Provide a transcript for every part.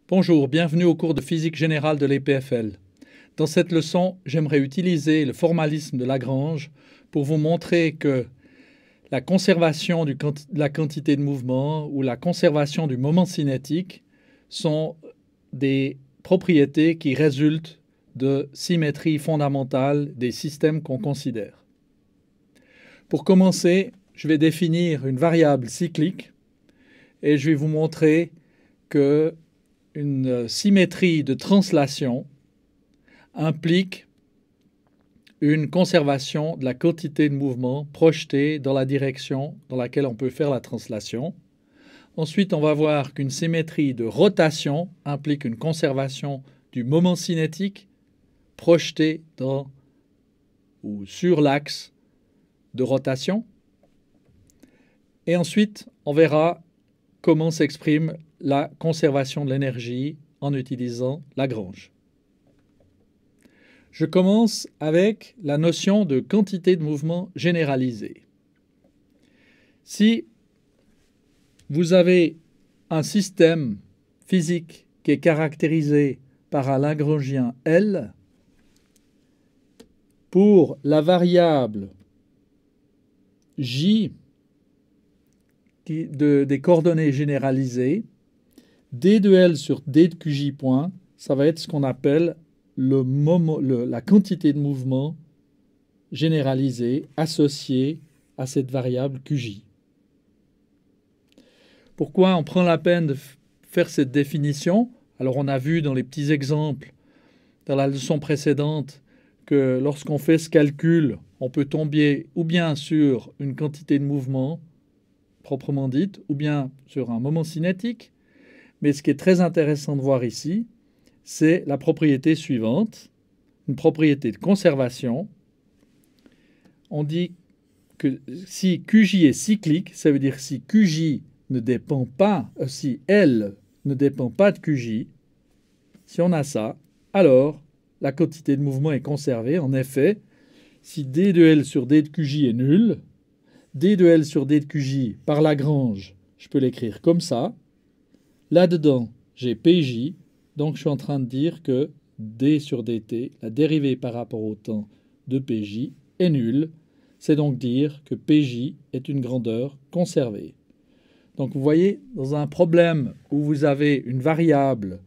Bonjour, bienvenue au cours de physique générale de l'EPFL. Dans cette leçon, j'aimerais utiliser le formalisme de Lagrange pour vous montrer que la conservation de la quantité de mouvement ou la conservation du moment cinétique sont des propriétés qui résultent de symétrie fondamentale des systèmes qu'on considère. Pour commencer, je vais définir une variable cyclique et je vais vous montrer que une symétrie de translation implique une conservation de la quantité de mouvement projetée dans la direction dans laquelle on peut faire la translation. Ensuite, on va voir qu'une symétrie de rotation implique une conservation du moment cinétique projeté dans ou sur l'axe de rotation. Et ensuite, on verra comment s'exprime la conservation de l'énergie en utilisant Lagrange. Je commence avec la notion de quantité de mouvement généralisée. Si vous avez un système physique qui est caractérisé par un Lagrangien L, pour la variable J des coordonnées généralisées, D de L sur D de QJ point, ça va être ce qu'on appelle la quantité de mouvement généralisée associée à cette variable QJ. Pourquoi on prend la peine de faire cette définition? Alors on a vu dans les petits exemples dans la leçon précédente que lorsqu'on fait ce calcul, on peut tomber ou bien sur une quantité de mouvement proprement dite, ou bien sur un moment cinétique. Mais ce qui est très intéressant de voir ici, c'est la propriété suivante, une propriété de conservation. On dit que si QJ est cyclique, ça veut dire si QJ ne dépend pas, si L ne dépend pas de QJ, si on a ça, alors la quantité de mouvement est conservée. En effet, si D de L sur D de QJ est nul, D de L sur D de QJ par Lagrange, je peux l'écrire comme ça. Là-dedans, j'ai PJ, donc je suis en train de dire que D sur dt, la dérivée par rapport au temps de PJ, est nulle. C'est donc dire que PJ est une grandeur conservée. Donc vous voyez, dans un problème où vous avez une variable,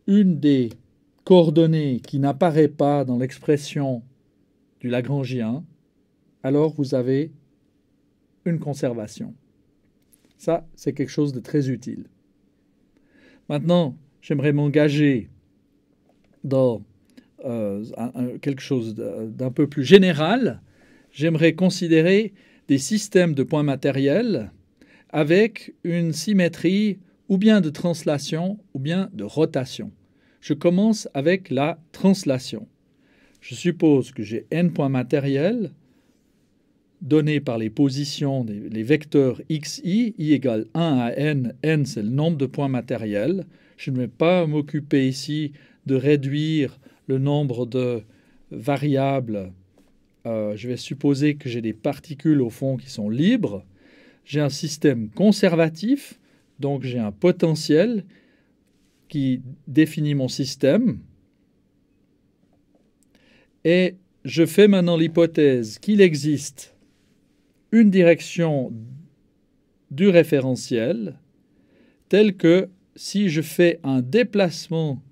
une des coordonnées qui n'apparaît pas dans l'expression du Lagrangien, alors vous avez une conservation. Ça, c'est quelque chose de très utile. Maintenant, j'aimerais m'engager dans quelque chose d'un peu plus général. J'aimerais considérer des systèmes de points matériels avec une symétrie ou bien de translation ou bien de rotation. Je commence avec la translation. Je suppose que j'ai n points matériels donnés par les positions, les vecteurs xi, i égale 1 à n c'est le nombre de points matériels. Je ne vais pas m'occuper ici de réduire le nombre de variables. Je vais supposer que j'ai des particules au fond qui sont libres. J'ai un système conservatif, donc j'ai un potentiel qui définit mon système. Et je fais maintenant l'hypothèse qu'il existe une direction du référentiel telle que si je fais un déplacement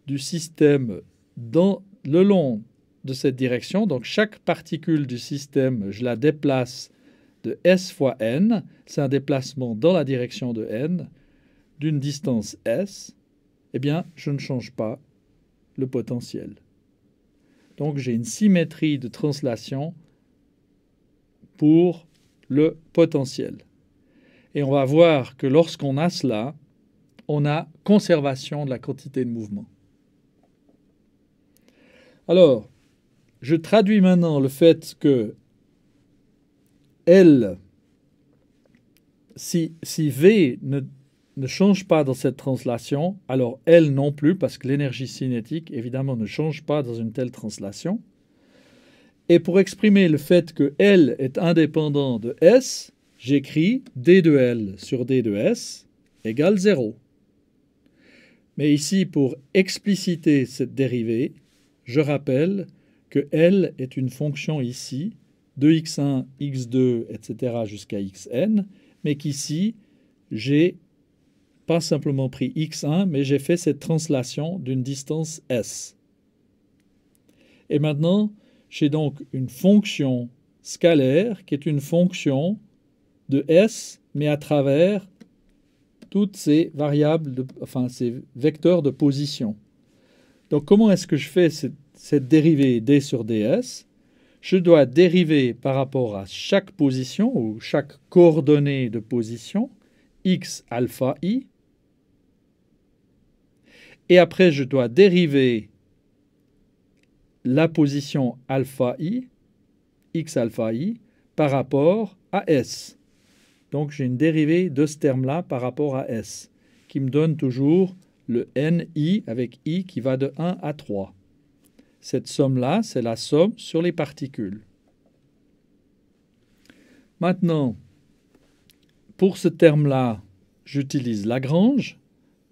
du système le long de cette direction, donc chaque particule du système, je la déplace de s fois n, c'est un déplacement dans la direction de n, d'une distance s, eh bien, je ne change pas le potentiel. Donc, j'ai une symétrie de translation pour le potentiel. Et on va voir que lorsqu'on a cela, on a conservation de la quantité de mouvement. Alors, je traduis maintenant le fait que L, si V ne change pas dans cette translation, alors L non plus, parce que l'énergie cinétique, évidemment, ne change pas dans une telle translation. Et pour exprimer le fait que L est indépendant de S, j'écris D de L sur D de S égale 0. Mais ici, pour expliciter cette dérivée, je rappelle que L est une fonction ici, de x1, x2, etc. jusqu'à xn, mais qu'ici, j'ai pas simplement pris x1, mais j'ai fait cette translation d'une distance s. Et maintenant, j'ai donc une fonction scalaire qui est une fonction de s, mais à travers toutes ces variables, ces vecteurs de position. Donc comment est-ce que je fais cette dérivée d sur ds? Je dois dériver par rapport à chaque position ou chaque coordonnée de position, x alpha i, et après je dois dériver la position alpha i, x alpha i, par rapport à s. Donc j'ai une dérivée de ce terme-là par rapport à s, qui me donne toujours le ni avec i qui va de 1 à 3. Cette somme-là, c'est la somme sur les particules. Maintenant, pour ce terme-là, j'utilise Lagrange.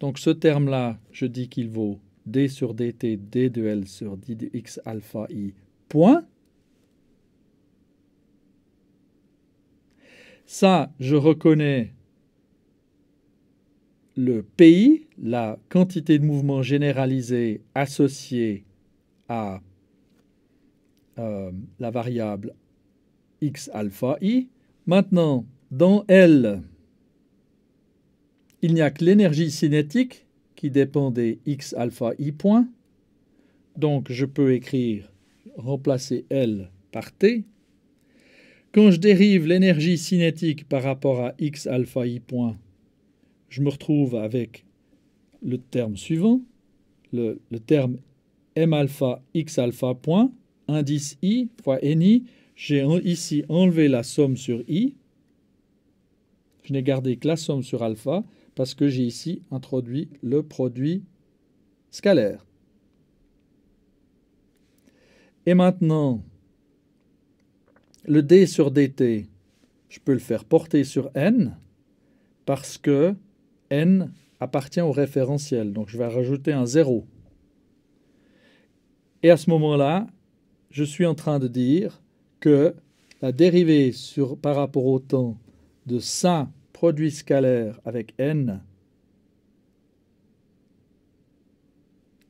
Donc ce terme-là, je dis qu'il vaut d sur dt, d de L sur dx alpha i, point. Ça, je reconnais le PI, la quantité de mouvement généralisée associée à la variable x alpha i. Maintenant, dans L, il n'y a que l'énergie cinétique qui dépend des x alpha i points. Donc, je peux remplacer L par T. Quand je dérive l'énergie cinétique par rapport à x alpha i point, je me retrouve avec le terme suivant, le terme m alpha x alpha point, indice i fois ni. J'ai ici enlevé la somme sur i. Je n'ai gardé que la somme sur alpha parce que j'ai ici introduit le produit scalaire. Et maintenant, le d sur dt, je peux le faire porter sur n parce que n appartient au référentiel. Donc je vais rajouter un 0. Et à ce moment-là, je suis en train de dire que la dérivée par rapport au temps de ça, produit scalaire avec n,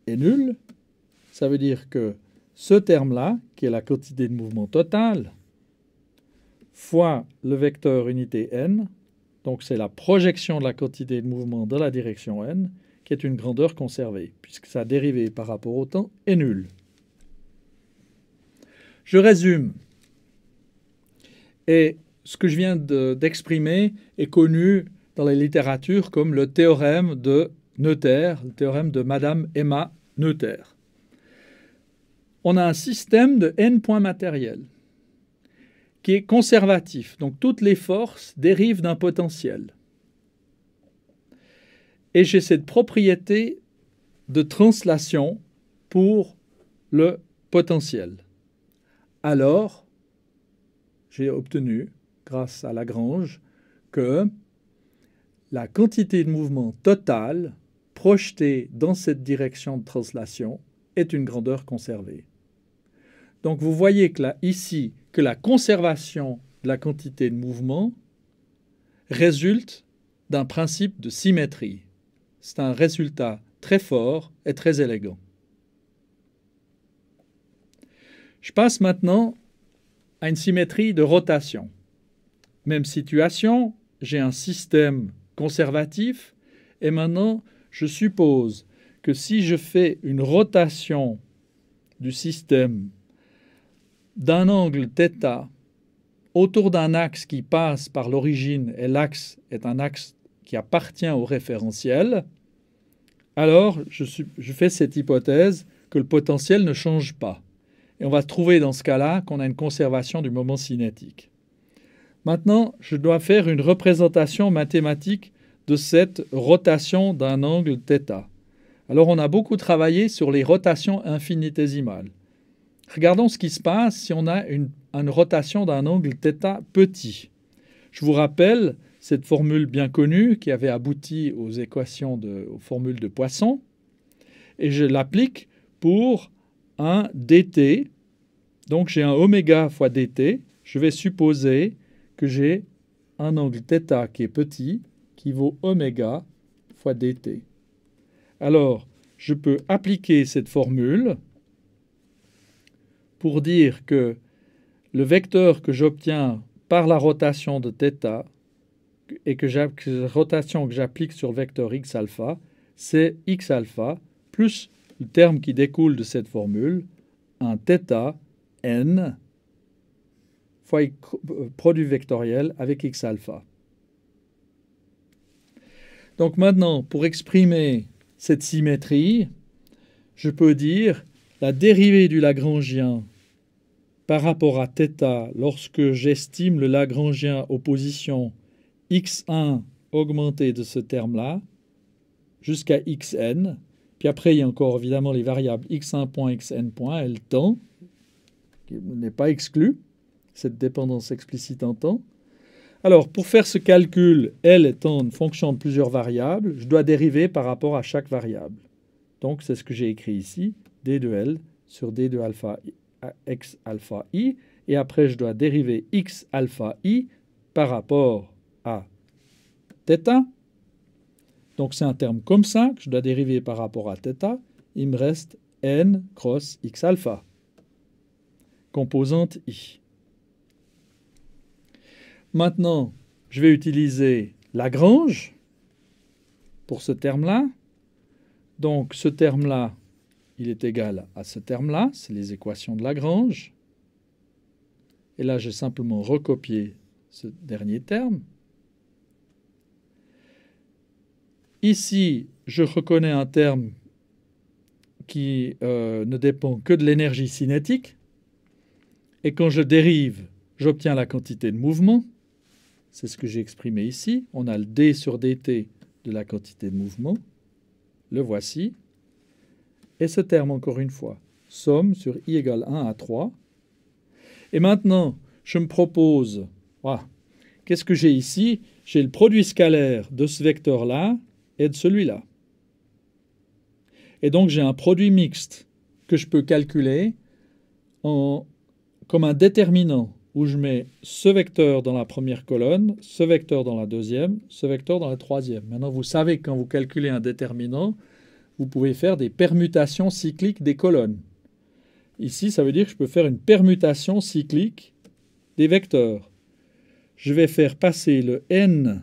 est nulle. Ça veut dire que ce terme-là, qui est la quantité de mouvement totale, fois le vecteur unité n, donc c'est la projection de la quantité de mouvement dans la direction n, qui est une grandeur conservée, puisque sa dérivée par rapport au temps est nulle. Je résume. Et ce que je viens d'exprimer est connu dans la littérature comme le théorème de Noether, le théorème de Madame Emma Noether. On a un système de n points matériels qui est conservatif. Donc toutes les forces dérivent d'un potentiel. Et j'ai cette propriété de translation pour le potentiel. Alors, j'ai obtenu, grâce à Lagrange, que la quantité de mouvement totale projetée dans cette direction de translation est une grandeur conservée. Donc vous voyez que là, ici, que la conservation de la quantité de mouvement résulte d'un principe de symétrie. C'est un résultat très fort et très élégant. Je passe maintenant à une symétrie de rotation. Même situation, j'ai un système conservatif et maintenant je suppose que si je fais une rotation du système d'un angle θ autour d'un axe qui passe par l'origine et l'axe est un axe qui appartient au référentiel, alors je fais cette hypothèse que le potentiel ne change pas. Et on va trouver dans ce cas-là qu'on a une conservation du moment cinétique. Maintenant, je dois faire une représentation mathématique de cette rotation d'un angle θ. Alors on a beaucoup travaillé sur les rotations infinitésimales. Regardons ce qui se passe si on a une rotation d'un angle θ petit. Je vous rappelle, cette formule bien connue qui avait abouti aux aux formules de Poisson, et je l'applique pour un dt. Donc j'ai un oméga fois dt. Je vais supposer que j'ai un angle θ qui est petit, qui vaut oméga fois dt. Alors, je peux appliquer cette formule pour dire que le vecteur que j'obtiens par la rotation de θ et que la rotation que j'applique sur le vecteur x alpha, c'est x alpha plus le terme qui découle de cette formule, un θ n fois produit vectoriel avec x alpha. Donc maintenant, pour exprimer cette symétrie, je peux dire la dérivée du Lagrangien par rapport à θ lorsque j'estime le Lagrangien aux positions x1 augmenté de ce terme-là jusqu'à xn. Puis après, il y a encore évidemment les variables x1 point, xn point, et le temps, qui n'est pas exclu, cette dépendance explicite en temps. Alors, pour faire ce calcul, L étant une fonction de plusieurs variables, je dois dériver par rapport à chaque variable. Donc, c'est ce que j'ai écrit ici, d de L sur d de alpha x alpha i, et après, je dois dériver x alpha i par rapport à θ. Donc, c'est un terme comme ça que je dois dériver par rapport à θ. Il me reste n cross x alpha, composante i. Maintenant, je vais utiliser Lagrange pour ce terme-là. Donc, ce terme-là, il est égal à ce terme-là. C'est les équations de Lagrange. Et là, j'ai simplement recopié ce dernier terme. Ici, je reconnais un terme qui ne dépend que de l'énergie cinétique. Et quand je dérive, j'obtiens la quantité de mouvement. C'est ce que j'ai exprimé ici. On a le d sur dt de la quantité de mouvement. Le voici. Et ce terme, encore une fois, somme sur i égale 1 à 3. Et maintenant, je me propose, voilà, qu'est-ce que j'ai ici? J'ai le produit scalaire de ce vecteur-là et de celui-là. Et donc, j'ai un produit mixte que je peux calculer comme un déterminant où je mets ce vecteur dans la première colonne, ce vecteur dans la deuxième, ce vecteur dans la troisième. Maintenant, vous savez que quand vous calculez un déterminant, vous pouvez faire des permutations cycliques des colonnes. Ici, ça veut dire que je peux faire une permutation cyclique des vecteurs. Je vais faire passer le n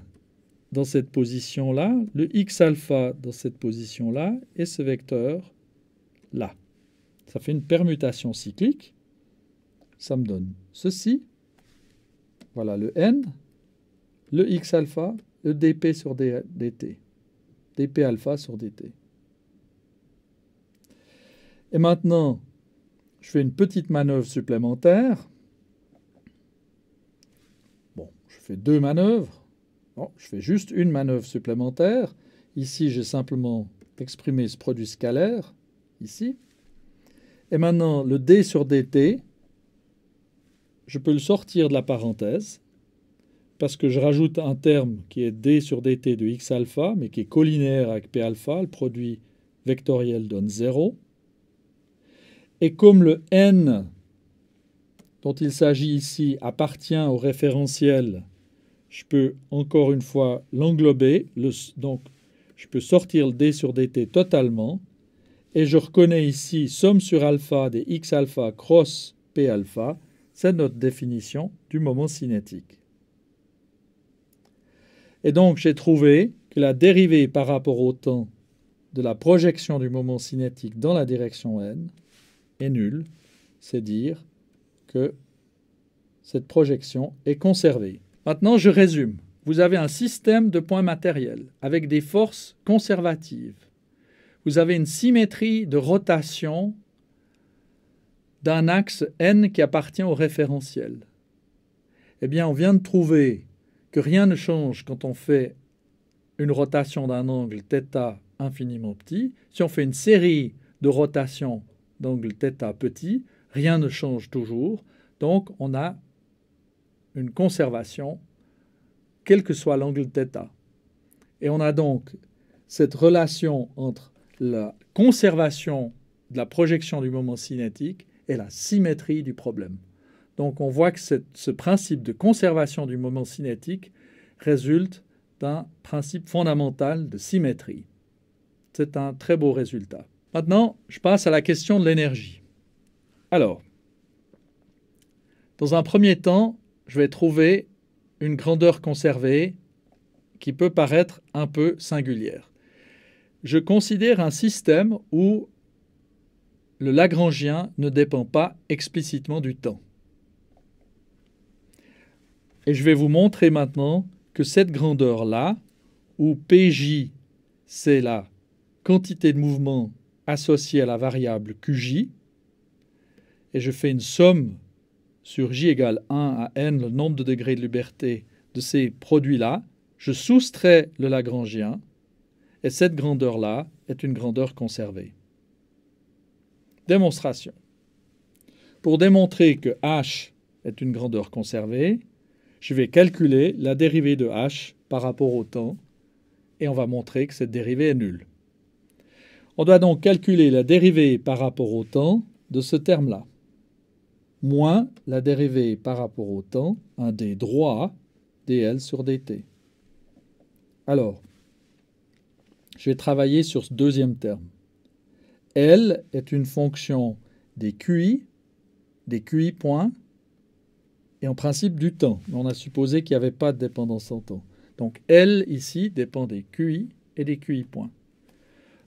dans cette position-là, le x alpha dans cette position-là, et ce vecteur-là. Ça fait une permutation cyclique. Ça me donne ceci. Voilà le n, le x alpha, le dp sur dt. dp alpha sur dt. Et maintenant, je fais une petite manœuvre supplémentaire. Bon, je fais deux manœuvres. Non, je fais juste une manœuvre supplémentaire. Ici, j'ai simplement exprimé ce produit scalaire, ici. Et maintenant, le d sur dt, je peux le sortir de la parenthèse, parce que je rajoute un terme qui est d sur dt de x alpha, mais qui est collinéaire avec p alpha. Le produit vectoriel donne 0. Et comme le n dont il s'agit ici appartient au référentiel, je peux encore une fois l'englober. Donc, je peux sortir le d sur dt totalement. Et je reconnais ici somme sur alpha des x alpha cross p alpha. C'est notre définition du moment cinétique. Et donc, j'ai trouvé que la dérivée par rapport au temps de la projection du moment cinétique dans la direction n est nulle. C'est dire que cette projection est conservée. Maintenant, je résume. Vous avez un système de points matériels avec des forces conservatives. Vous avez une symétrie de rotation d'un axe n qui appartient au référentiel. Eh bien, on vient de trouver que rien ne change quand on fait une rotation d'un angle θ infiniment petit. Si on fait une série de rotations d'angle θ petit, rien ne change toujours. Donc, on a une conservation quel que soit l'angle θ. Et on a donc cette relation entre la conservation de la projection du moment cinétique et la symétrie du problème. Donc on voit que ce principe de conservation du moment cinétique résulte d'un principe fondamental de symétrie. C'est un très beau résultat. Maintenant, je passe à la question de l'énergie. Alors, dans un premier temps, je vais trouver une grandeur conservée qui peut paraître un peu singulière. Je considère un système où le Lagrangien ne dépend pas explicitement du temps. Et je vais vous montrer maintenant que cette grandeur-là, où PJ, c'est la quantité de mouvement associée à la variable QJ, et je fais une somme sur J égale 1 à n, le nombre de degrés de liberté de ces produits-là, je soustrais le Lagrangien, et cette grandeur-là est une grandeur conservée. Démonstration. Pour démontrer que h est une grandeur conservée, je vais calculer la dérivée de h par rapport au temps, et on va montrer que cette dérivée est nulle. On doit donc calculer la dérivée par rapport au temps de ce terme-là, moins la dérivée par rapport au temps, un d droit, dl sur dt. Alors, je vais travailler sur ce deuxième terme. L est une fonction des QI points, et en principe du temps. On a supposé qu'il n'y avait pas de dépendance en temps. Donc L ici dépend des QI et des QI points.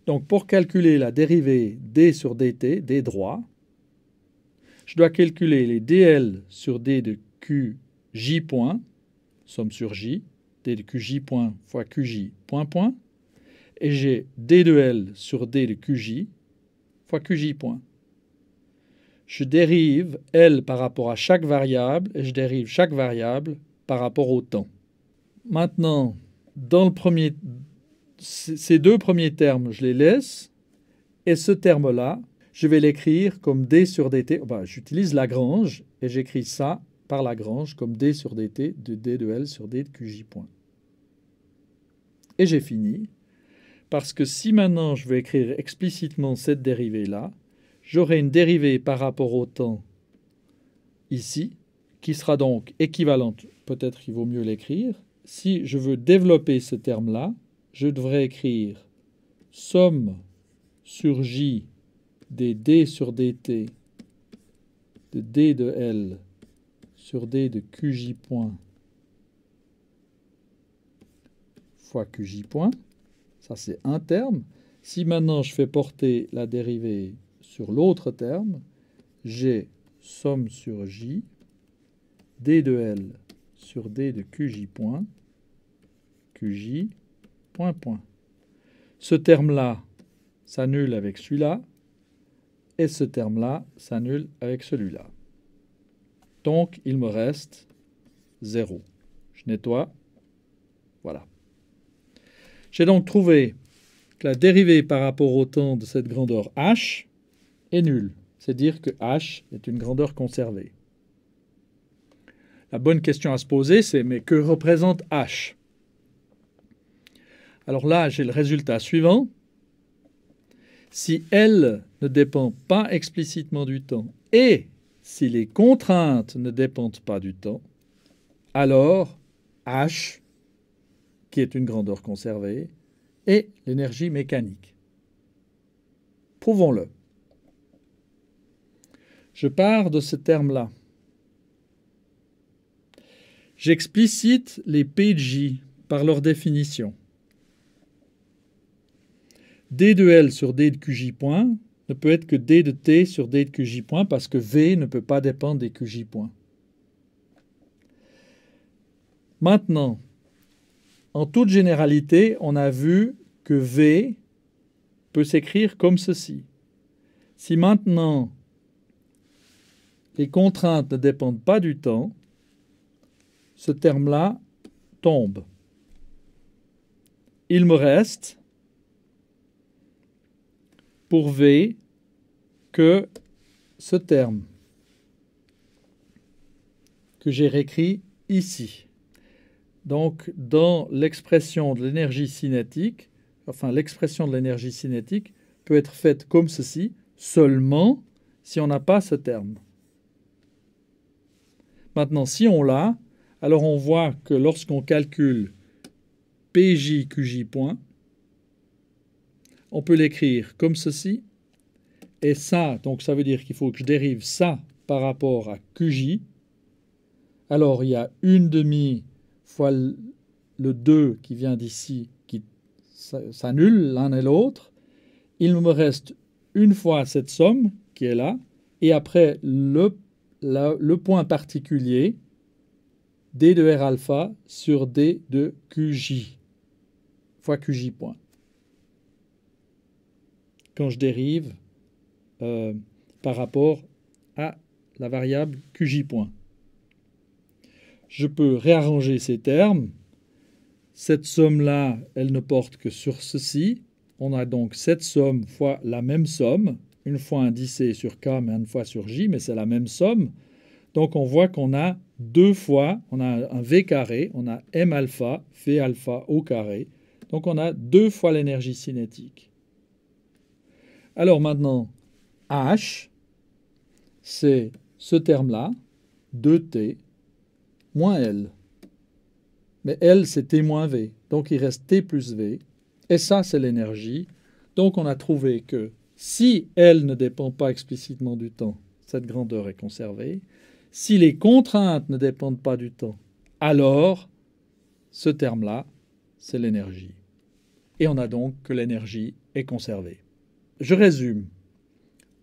Donc pour calculer la dérivée d sur dt, d droit, je dois calculer les dl sur d de qj point, somme sur j, d de qj point fois qj point point, et j'ai d de l sur d de qj fois qj point. Je dérive L par rapport à chaque variable et je dérive chaque variable par rapport au temps. Maintenant, dans ces deux premiers termes, je les laisse. Et ce terme-là, je vais l'écrire comme d sur dt. J'utilise Lagrange et j'écris ça par Lagrange comme d sur dt de d de L sur d de qj point. Et j'ai fini. Parce que si maintenant je veux écrire explicitement cette dérivée-là, j'aurai une dérivée par rapport au temps ici, qui sera donc équivalente, peut-être qu'il vaut mieux l'écrire. Si je veux développer ce terme-là, je devrais écrire somme sur J des d sur dt de d de L sur d de qj point fois qj point. Ça, c'est un terme. Si maintenant je fais porter la dérivée sur l'autre terme, j'ai somme sur J, d de L sur d de qj point, qj point point. Ce terme-là s'annule avec celui-là, et ce terme-là s'annule avec celui-là. Donc, il me reste 0. Je nettoie. Voilà. J'ai donc trouvé que la dérivée par rapport au temps de cette grandeur h est nulle. C'est dire que h est une grandeur conservée. La bonne question à se poser, c'est mais que représente h? Alors là, j'ai le résultat suivant. Si L ne dépend pas explicitement du temps et si les contraintes ne dépendent pas du temps, alors h, qui est une grandeur conservée, est l'énergie mécanique. Prouvons-le. Je pars de ce terme-là. J'explicite les P de J par leur définition. D de L sur D de QJ point ne peut être que D de T sur D de QJ point parce que V ne peut pas dépendre des QJ points. Maintenant, en toute généralité, on a vu que V peut s'écrire comme ceci. Si maintenant les contraintes ne dépendent pas du temps, ce terme-là tombe. Il me reste pour V que ce terme que j'ai réécrit ici. Donc, dans l'expression de l'énergie cinétique, enfin l'expression de l'énergie cinétique peut être faite comme ceci, seulement si on n'a pas ce terme. Maintenant, si on l'a, alors on voit que lorsqu'on calcule PJ QJ point, on peut l'écrire comme ceci. Et ça, donc ça veut dire qu'il faut que je dérive ça par rapport à QJ. Alors il y a 1/2 fois le 2 qui vient d'ici, qui s'annule l'un et l'autre. Il me reste une fois cette somme qui est là, et après le point particulier, D de R alpha sur D de QJ, fois QJ point. Quand je dérive par rapport à la variable QJ point. Je peux réarranger ces termes. Cette somme-là, elle ne porte que sur ceci. On a donc cette somme fois la même somme, une fois indicée sur K, mais une fois sur J, mais c'est la même somme. Donc on voit qu'on a deux fois, on a un V carré, on a M alpha, V alpha au carré. Donc on a deux fois l'énergie cinétique. Alors maintenant, H, c'est ce terme-là, 2T, moins L. Mais L, c'est T moins V. Donc il reste T plus V. Et ça, c'est l'énergie. Donc on a trouvé que si L ne dépend pas explicitement du temps, cette grandeur est conservée. Si les contraintes ne dépendent pas du temps, alors ce terme-là, c'est l'énergie. Et on a donc que l'énergie est conservée. Je résume.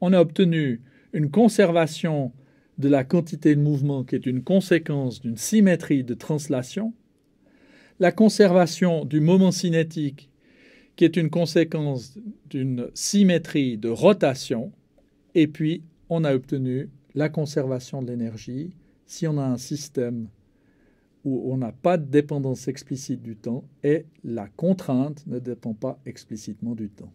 On a obtenu une conservation de la quantité de mouvement qui est une conséquence d'une symétrie de translation, la conservation du moment cinétique qui est une conséquence d'une symétrie de rotation, et puis on a obtenu la conservation de l'énergie si on a un système où on n'a pas de dépendance explicite du temps et la contrainte ne dépend pas explicitement du temps.